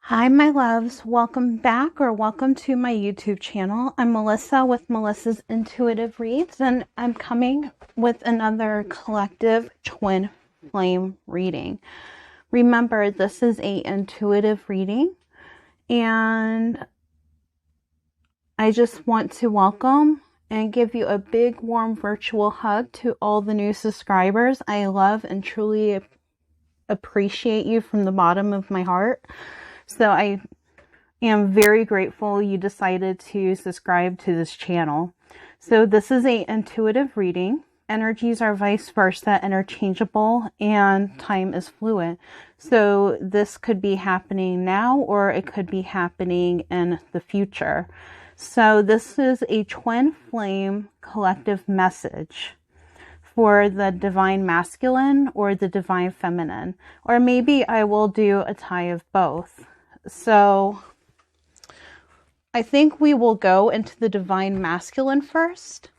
Hi, my loves. Welcome back or welcome to my YouTube channel. I'm Melissa with Melissa's Intuitive Reads, and I'm coming with another collective twin flame reading. Remember, this is a intuitive reading, and I just want to welcome and give you a big, warm virtual hug to all the new subscribers. I love and truly appreciate you from the bottom of my heart. So I am very grateful you decided to subscribe to this channel. So this is a intuitive reading. Energies are vice versa, interchangeable, and time is fluid. So this could be happening now or it could be happening in the future. So this is a twin flame collective message for the divine masculine or the divine feminine, or maybe I will do a tie of both. So I think we will go into the divine masculine first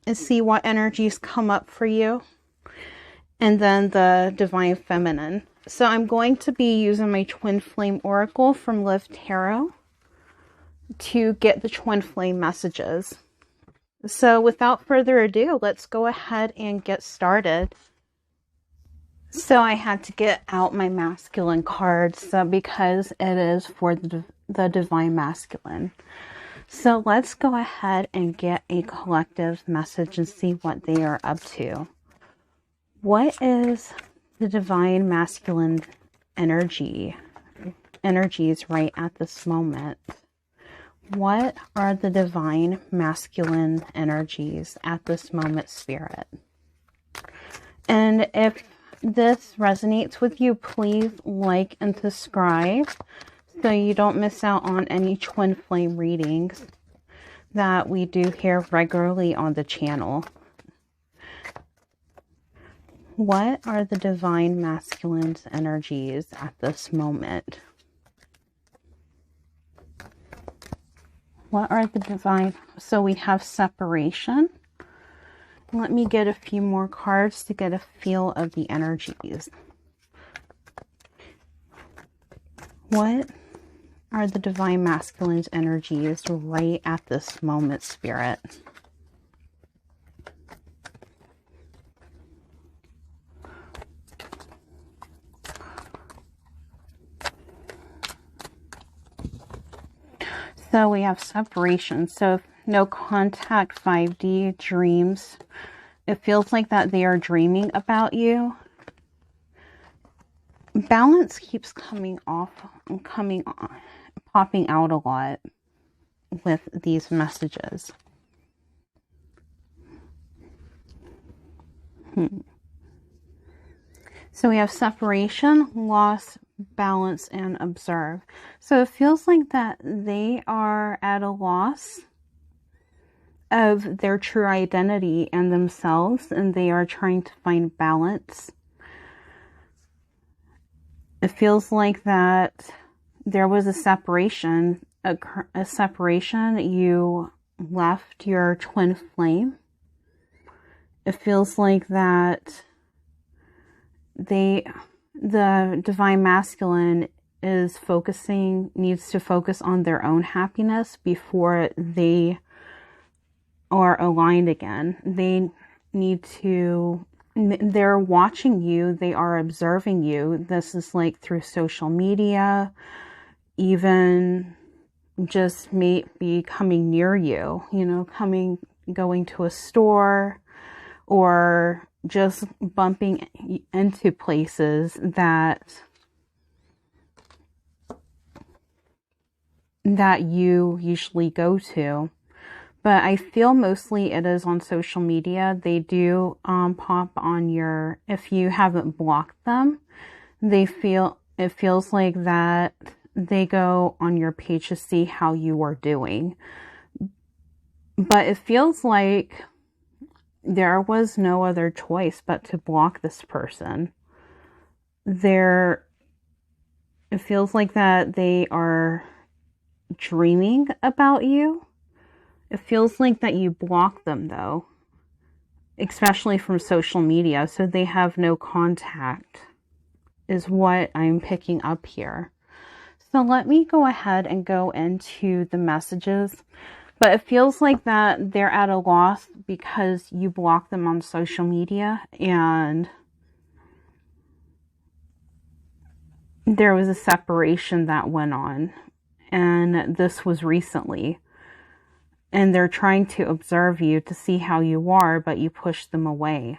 and see what energies come up for you, and then the divine feminine. So I'm going to be using my twin flame oracle from Liv Tarot to get the twin flame messages. So without further ado, let's go ahead and get started. So I had to get out my masculine cards because it is for the divine masculine. So let's go ahead and get a collective message and see what they are up to. What is the divine masculine energies right at this moment? What are the divine masculine energies at this moment, Spirit? And if this resonates with you, please like and subscribe so you don't miss out on any twin flame readings that we do here regularly on the channel. What are the divine masculine's energies at this moment? What are the divine? So we have separation. Let me get a few more cards to get a feel of the energies. What are the divine masculine's energies right at this moment, Spirit? So we have separation. So no contact, 5D, dreams. It feels like that they are dreaming about you. Balance keeps coming off, popping out a lot with these messages. So we have separation, loss, balance, and observe. So it feels like that they are at a loss of their true identity and themselves, and they are trying to find balance. It feels like that there was a separation, a separation. You left your twin flame. It feels like that the divine masculine is needs to focus on their own happiness before they are aligned again. They're watching you, they are observing you. This is like through social media, even just maybe coming near you, going to a store, or just bumping into places that you usually go to. But I feel mostly it is on social media. They do pop on if you haven't blocked them, it feels like that they go on your page to see how you are doing. But it feels like there was no other choice but to block this person. It feels like that they are dreaming about you. It feels like that you block them, though, especially from social media, so they have no contact, is what I'm picking up here. So let me go ahead and go into the messages. But it feels like that they're at a loss because you blocked them on social media and there was a separation that went on. And this was recently. And they're trying to observe you to see how you are, but you push them away.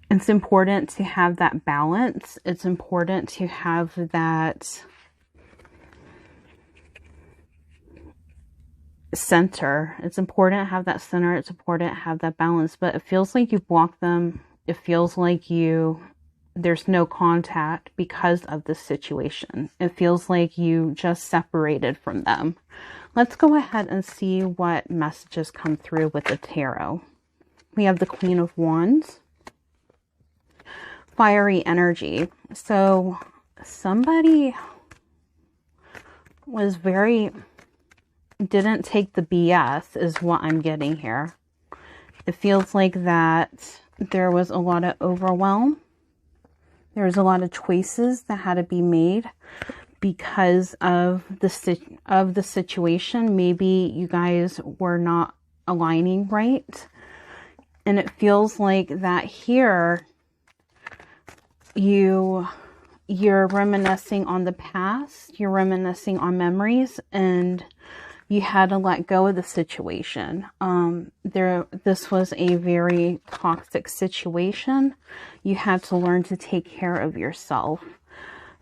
It's important to have that balance. It's important to have that center. It's important to have that center. It's important to have that balance. But it feels like you block them. It feels like there's no contact because of this situation. It feels like you just separated from them. Let's go ahead and see what messages come through with the tarot. We have the Queen of Wands. Fiery energy. So somebody was didn't take the BS is what I'm getting here. It feels like that there was a lot of overwhelm. There was a lot of choices that had to be made because of the situation. Maybe you guys were not aligning right. And it feels like that here you're reminiscing on the past, you're reminiscing on memories, and you had to let go of the situation. This was a very toxic situation. You had to learn to take care of yourself,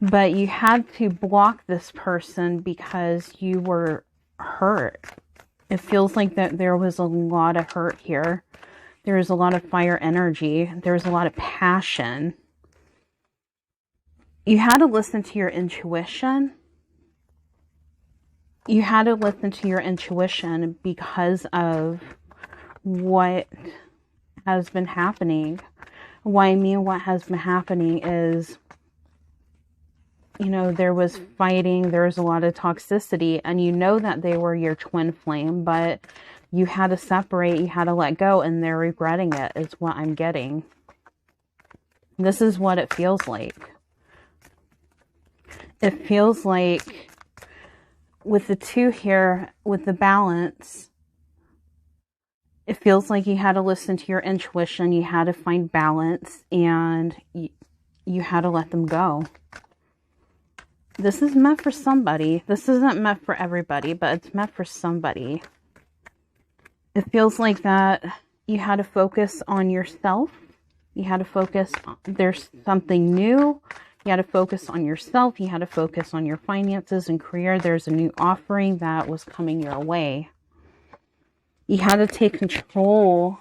but you had to block this person because you were hurt. It feels like that there was a lot of hurt here. There was a lot of fire energy. There was a lot of passion. You had to listen to your intuition. You had to listen to your intuition because of what has been happening. What I mean what has been happening is, there was fighting, there was a lot of toxicity, and you know that they were your twin flame, but you had to separate, you had to let go, and they're regretting it, is what I'm getting. This is what it feels like. It feels like with the two here, with the balance, it feels like you had to listen to your intuition, you had to find balance, and you had to let them go. This is meant for somebody. This isn't meant for everybody, but it's meant for somebody. It feels like that you had to focus on yourself. You had to focus, there's something new. You had to focus on yourself. You had to focus on your finances and career. There's a new offering that was coming your way. You had to take control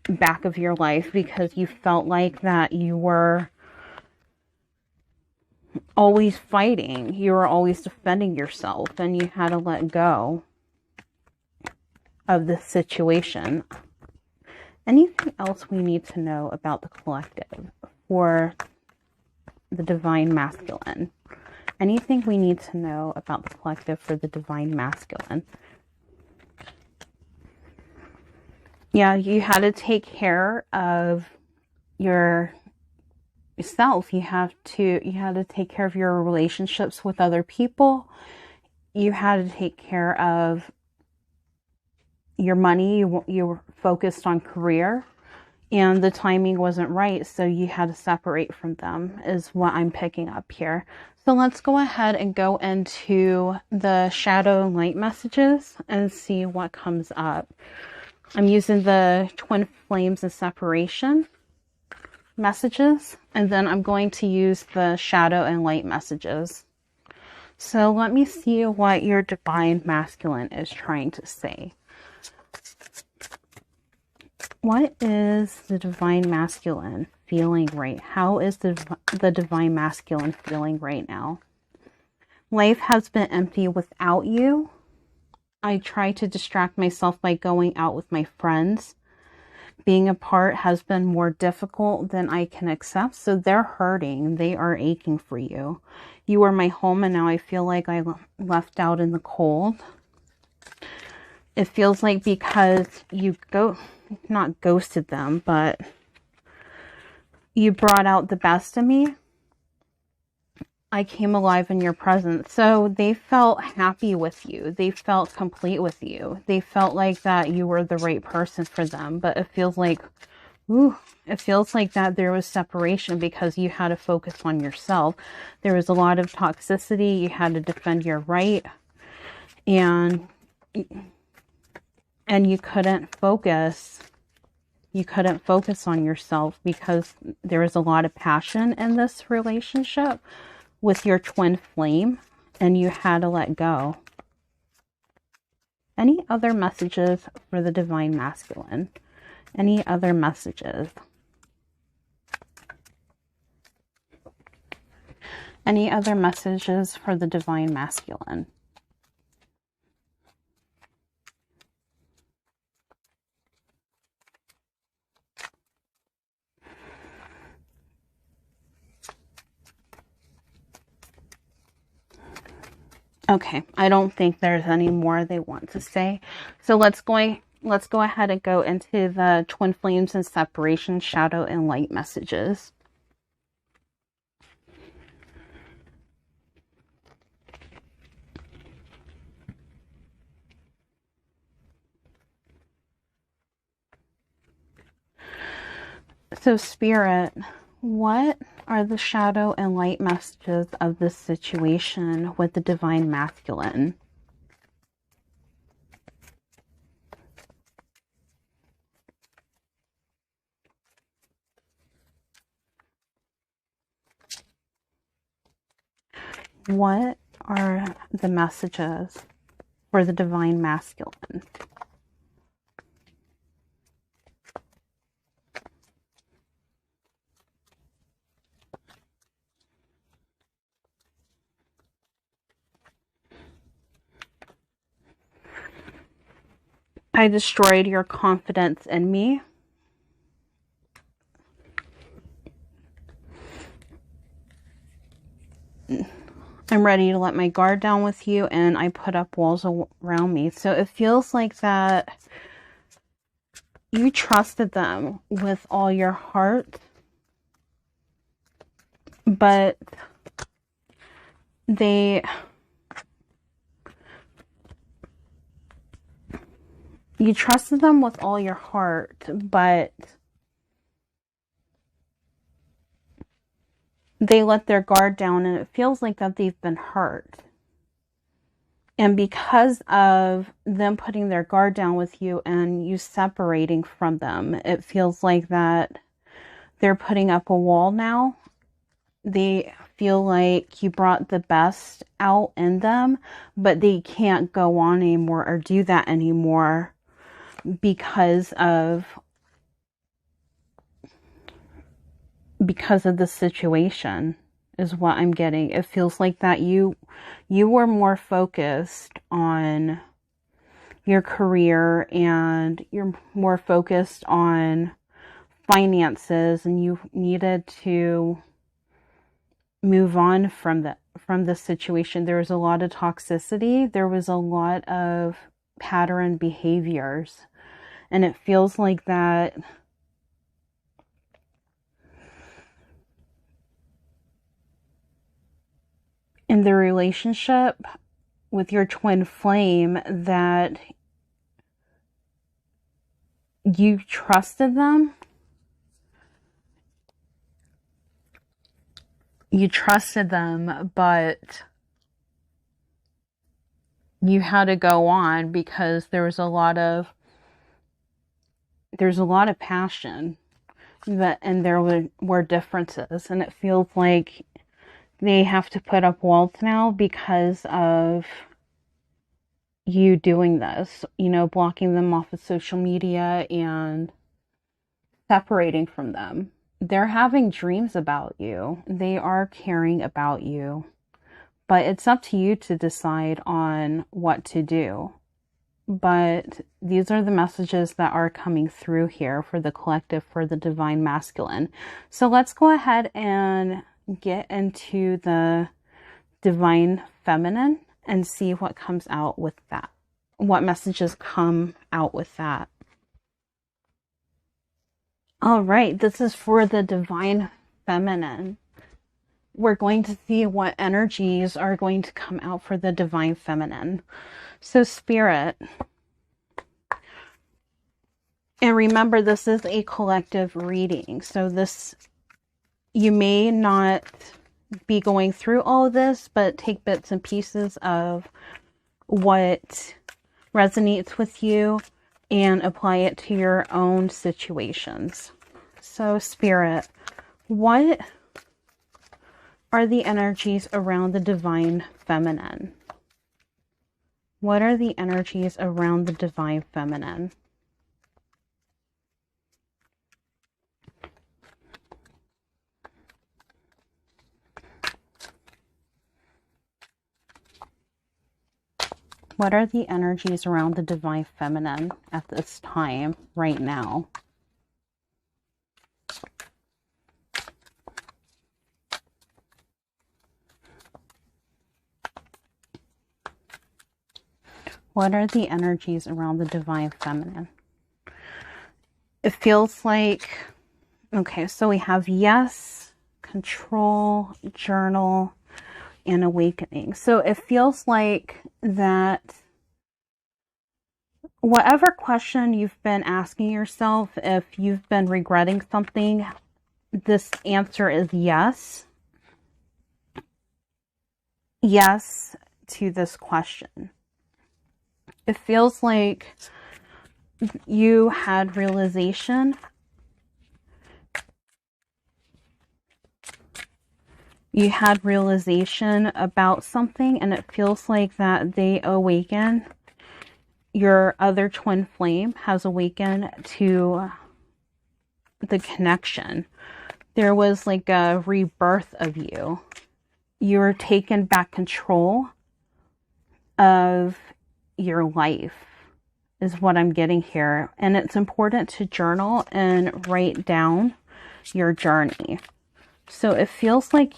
back of your life because you felt like that you were always fighting. You were always defending yourself, and you had to let go of this situation. Anything else we need to know about the collective for the Divine Masculine? Anything we need to know about the collective for the Divine Masculine? Yeah, you had to take care of yourself. You had to take care of your relationships with other people. You had to take care of your money. You were focused on career. And the timing wasn't right, so you had to separate from them, is what I'm picking up here. So let's go ahead and go into the shadow and light messages and see what comes up. I'm using the twin flames and separation messages, and then I'm going to use the shadow and light messages. So let me see what your Divine Masculine is trying to say. What is the Divine Masculine feeling right? How is the Divine Masculine feeling right now? Life has been empty without you. I try to distract myself by going out with my friends. Being apart has been more difficult than I can accept. So they're hurting. They are aching for you. You were my home, and now I feel like I left out in the cold. It feels like because you not ghosted them, but you brought out the best of me. I came alive in your presence. So they felt happy with you. They felt complete with you. They felt like that you were the right person for them. But it feels like, ooh, it feels like that there was separation because you had to focus on yourself. There was a lot of toxicity. You had to defend your right. And you couldn't focus. You couldn't focus on yourself because there was a lot of passion in this relationship with your twin flame, and you had to let go. Any other messages for the Divine Masculine? Any other messages? Any other messages for the Divine Masculine? Okay, I don't think there's any more they want to say. So let's go ahead and go into the twin flames and separation, shadow and light messages. So Spirit, what are the shadow and light messages of this situation with the Divine Masculine? What are the messages for the Divine Masculine? I destroyed your confidence in me. I'm ready to let my guard down with you, and I put up walls around me. So it feels like that you trusted them with all your heart, but you trusted them with all your heart, but they let their guard down, and it feels like that they've been hurt. And because of them putting their guard down with you and you separating from them, it feels like that they're putting up a wall now. They feel like you brought the best out in them, but they can't go on anymore or do that anymore because of the situation, is what I'm getting. It feels like that you were more focused on your career, and you're more focused on finances, and you needed to move on from the situation. There was a lot of toxicity. There was a lot of pattern behaviors, and it feels like that in the relationship with your twin flame, that you trusted them. You trusted them, but you had to go on because there's a lot of passion, and there were differences, and it feels like they have to put up walls now because of you doing this, blocking them off of social media and separating from them. They're having dreams about you. They are caring about you, but it's up to you to decide on what to do. But these are the messages that are coming through here for the collective, for the Divine Masculine. So let's go ahead and get into the Divine Feminine and see what comes out with that. What messages come out with that. All right, this is for the Divine Feminine. we're going to see what energies are going to come out for the divine feminine. So Spirit, and remember, this is a collective reading. So this, you may not be going through all of this, but take bits and pieces of what resonates with you and apply it to your own situations. So Spirit, what are the energies around the divine feminine? What are the energies around the divine feminine? What are the energies around the divine feminine at this time, right now? What are the energies around the divine feminine? It feels like, okay, so we have yes, control, journal, and awakening. So it feels like that whatever question you've been asking yourself, if you've been regretting something, this answer is yes. Yes to this question. It feels like you had realization. You had realization about something, and it feels like that they awaken. Your other twin flame has awakened to the connection. There was like a rebirth of you. You were taken back control of your life, is what I'm getting here. And it's important to journal and write down your journey. So it feels like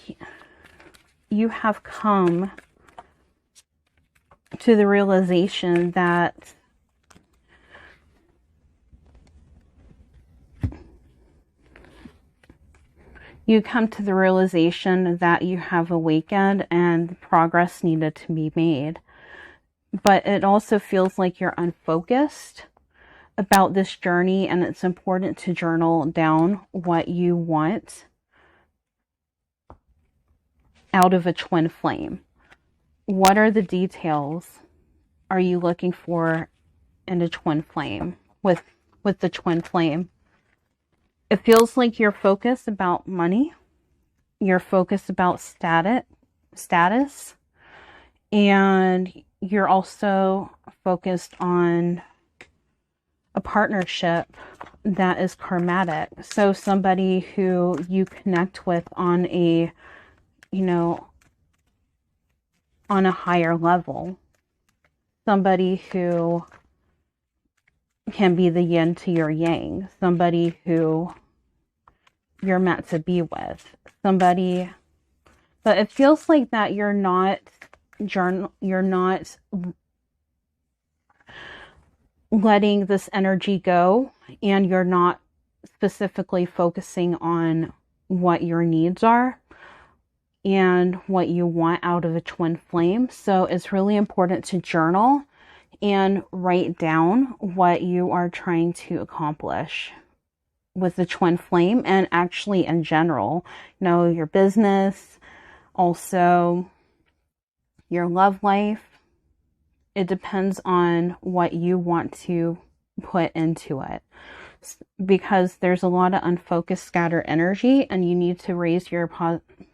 you have come to the realization that you have awakened and progress needed to be made. But it also feels like you're unfocused about this journey, and it's important to journal down what you want out of a twin flame. What are the details are you looking for in a twin flame with the twin flame? It feels like you're focused about money. You're focused about status, and you're also focused on a partnership that is karmatic. So somebody who you connect with on a, on a higher level. Somebody who can be the yin to your yang. Somebody who you're meant to be with. Somebody, but it feels like that you're not letting this energy go, and you're not specifically focusing on what your needs are and what you want out of a twin flame. So it's really important to journal and write down what you are trying to accomplish with the twin flame, and actually in general, your business, also your love life. It depends on what you want to put into it, because there's a lot of unfocused, scattered energy, and you need to raise your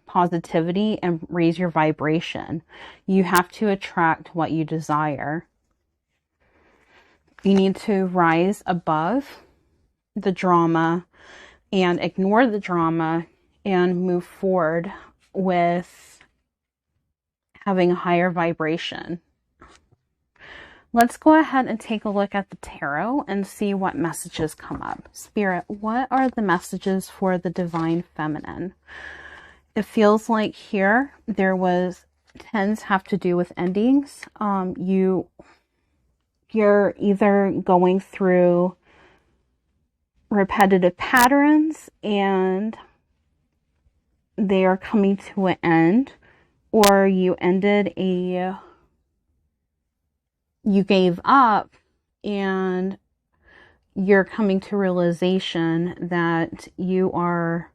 positivity and raise your vibration. You have to attract what you desire. You need to rise above the drama and ignore the drama and move forward with having a higher vibration. Let's go ahead and take a look at the tarot and see what messages come up. Spirit, what are the messages for the divine feminine? It feels like here there was tens have to do with endings. You're either going through repetitive patterns, and they are coming to an end, or you gave up and you're coming to realization that you are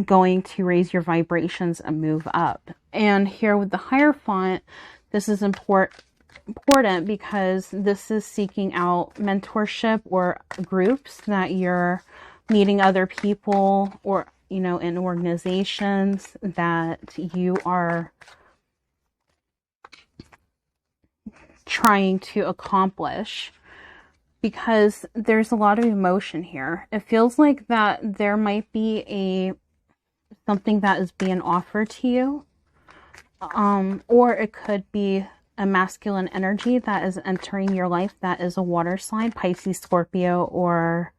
going to raise your vibrations and move up. And here with the Hierophant, this is important because this is seeking out mentorship or groups that you're meeting other people, or in organizations that you are trying to accomplish, because there's a lot of emotion here. It feels like that there might be something that is being offered to you, or it could be a masculine energy that is entering your life that is a water sign, Pisces, Scorpio, or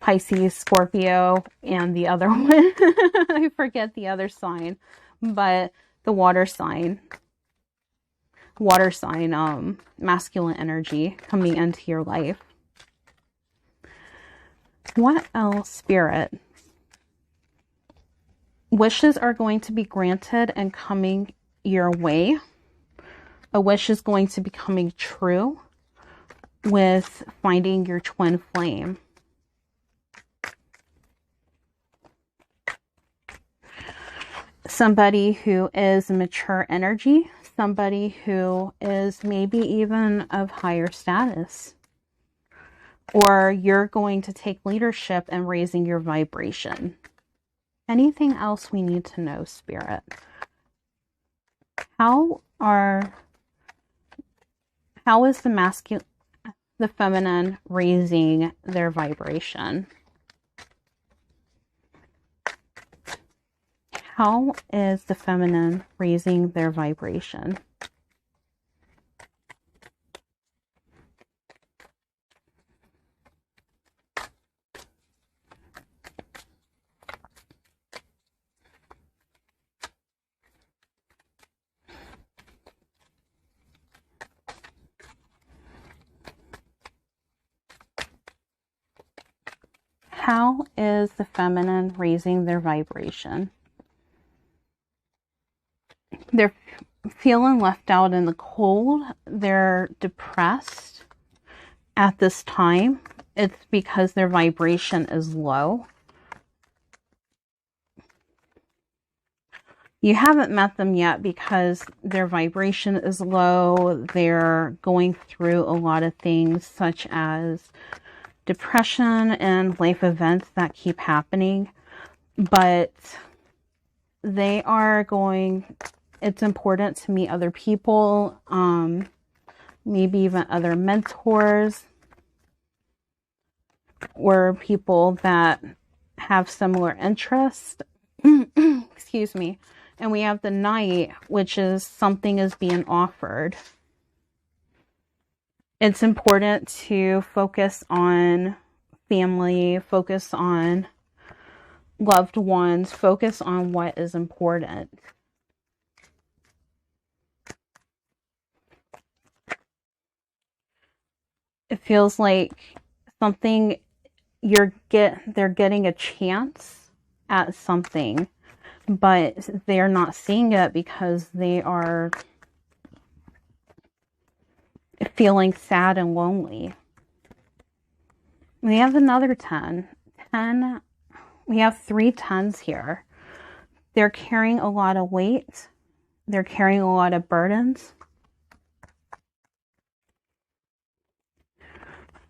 Pisces, Scorpio, and the other one. I forget the other sign, but the water sign, masculine energy coming into your life. What else, Spirit? Wishes are going to be granted and coming your way. A wish is going to be coming true with finding your twin flame. Somebody who is mature energy, somebody who is maybe even of higher status, or you're going to take leadership and raising your vibration. Anything else we need to know, Spirit? How is the feminine raising their vibration? How is the feminine raising their vibration? How is the feminine raising their vibration? They're feeling left out in the cold. They're depressed at this time. It's because their vibration is low. You haven't met them yet because their vibration is low. They're going through a lot of things such as depression and life events that keep happening. But they are going... It's important to meet other people, maybe even other mentors or people that have similar interests. Excuse me. And we have the Knight, which is something is being offered. It's important to focus on family, focus on loved ones, focus on what is important. It feels like something they're getting a chance at something, but they're not seeing it because they are feeling sad and lonely. We have another 10. We have 3 10s here. They're carrying a lot of weight. They're carrying a lot of burdens.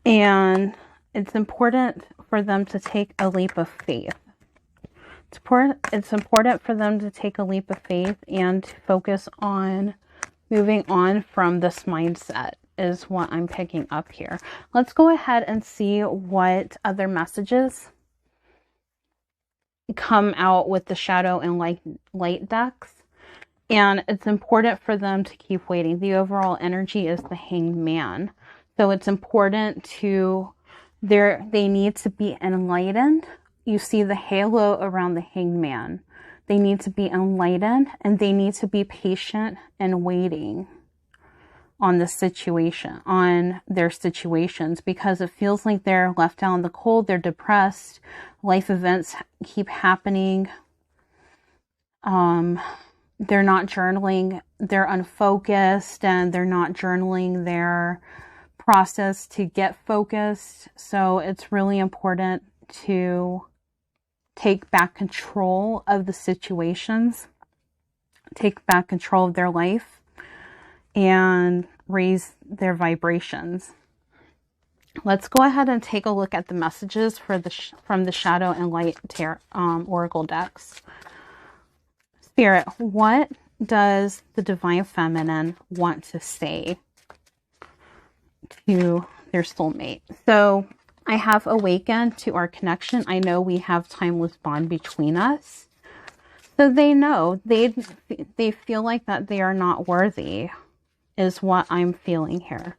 And it's important for them to take a leap of faith. It's important for them to take a leap of faith and to focus on moving on from this mindset is what I'm picking up here. Let's go ahead and see what other messages come out with the shadow and light decks. And it's important for them to keep waiting. The overall energy is the Hanged Man. So it's important they need to be enlightened. You see the halo around the Hanged Man. They need to be enlightened and they need to be patient and waiting on the situation, on their situations, because it feels like they're left out in the cold. They're depressed. Life events keep happening. They're not journaling. They're unfocused, and they're not journaling their process to get focused. So it's really important to take back control of the situations, take back control of their life, and raise their vibrations. Let's go ahead and take a look at the messages for from the Shadow and Light Oracle decks. Spirit, what does the Divine Feminine want to say to their soulmate? So I have awakened to our connection. I know we have timeless bond between us. So they know, they feel like that they are not worthy, is what I'm feeling here.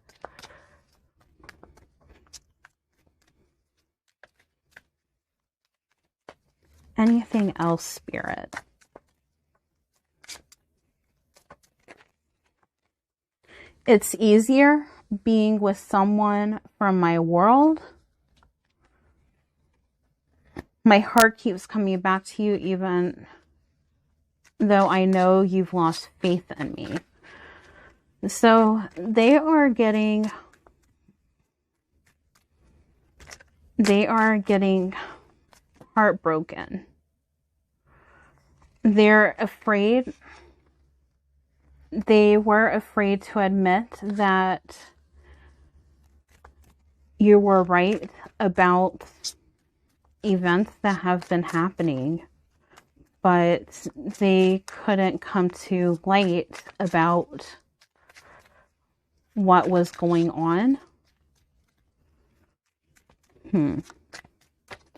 Anything else, Spirit? It's easier being with someone from my world. My heart keeps coming back to you, even though I know you've lost faith in me. So they are getting heartbroken. They're afraid. They were afraid to admit that you were right about events that have been happening, but they couldn't come to light about what was going on.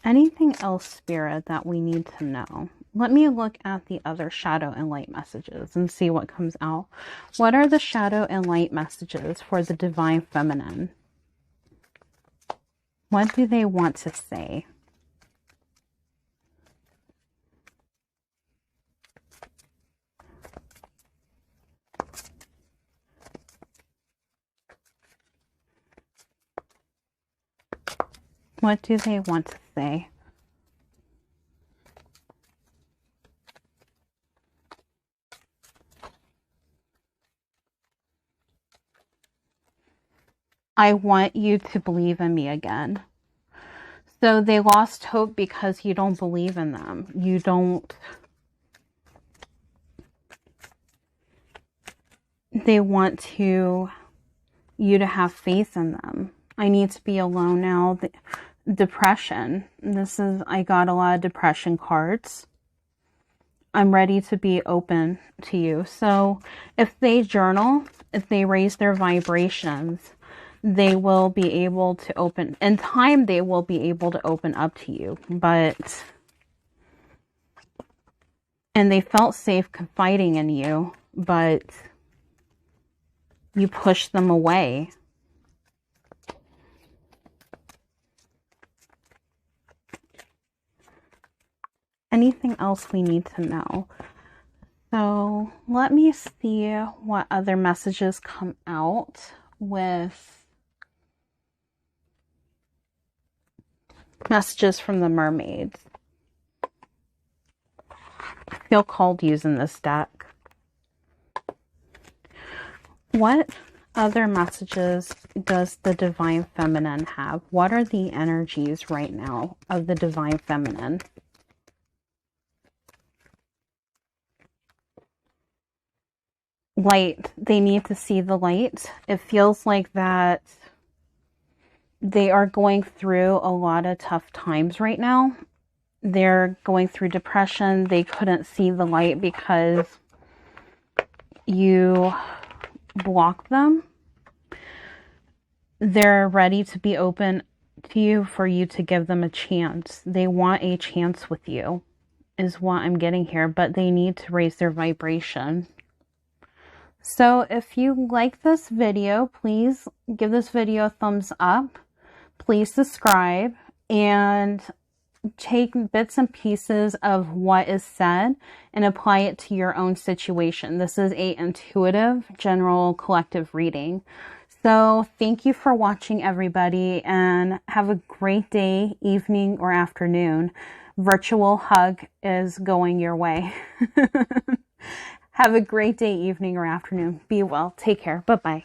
Anything else, Spirit, that we need to know? Let me look at the other Shadow and Light messages and see what comes out. What are the Shadow and Light messages for the Divine Feminine? What do they want to say? What do they want to say? I want you to believe in me again. So they lost hope because you don't believe in them. You don't. They want you to have faith in them. I need to be alone now. Depression. I got a lot of depression cards. I'm ready to be open to you. So if they journal, if they raise their vibrations, they will be able to open. In time, they will be able to open up to you. And they felt safe confiding in you, but you pushed them away. Anything else we need to know? So let me see what other messages come out with messages from the mermaids. I feel called using this deck. What other messages does the Divine Feminine have? What are the energies right now of the Divine Feminine? Light. They need to see the light. It feels like that they are going through a lot of tough times right now. They're going through depression. They couldn't see the light because you blocked them. They're ready to be open to you for you to give them a chance. They want a chance with you, is what I'm getting here, but they need to raise their vibration. So if you like this video, please give this video a thumbs up. Please subscribe and take bits and pieces of what is said and apply it to your own situation. This is a intuitive general collective reading. So thank you for watching, everybody, and have a great day, evening, or afternoon. Virtual hug is going your way. Have a great day, evening, or afternoon. Be well. Take care. Bye-bye.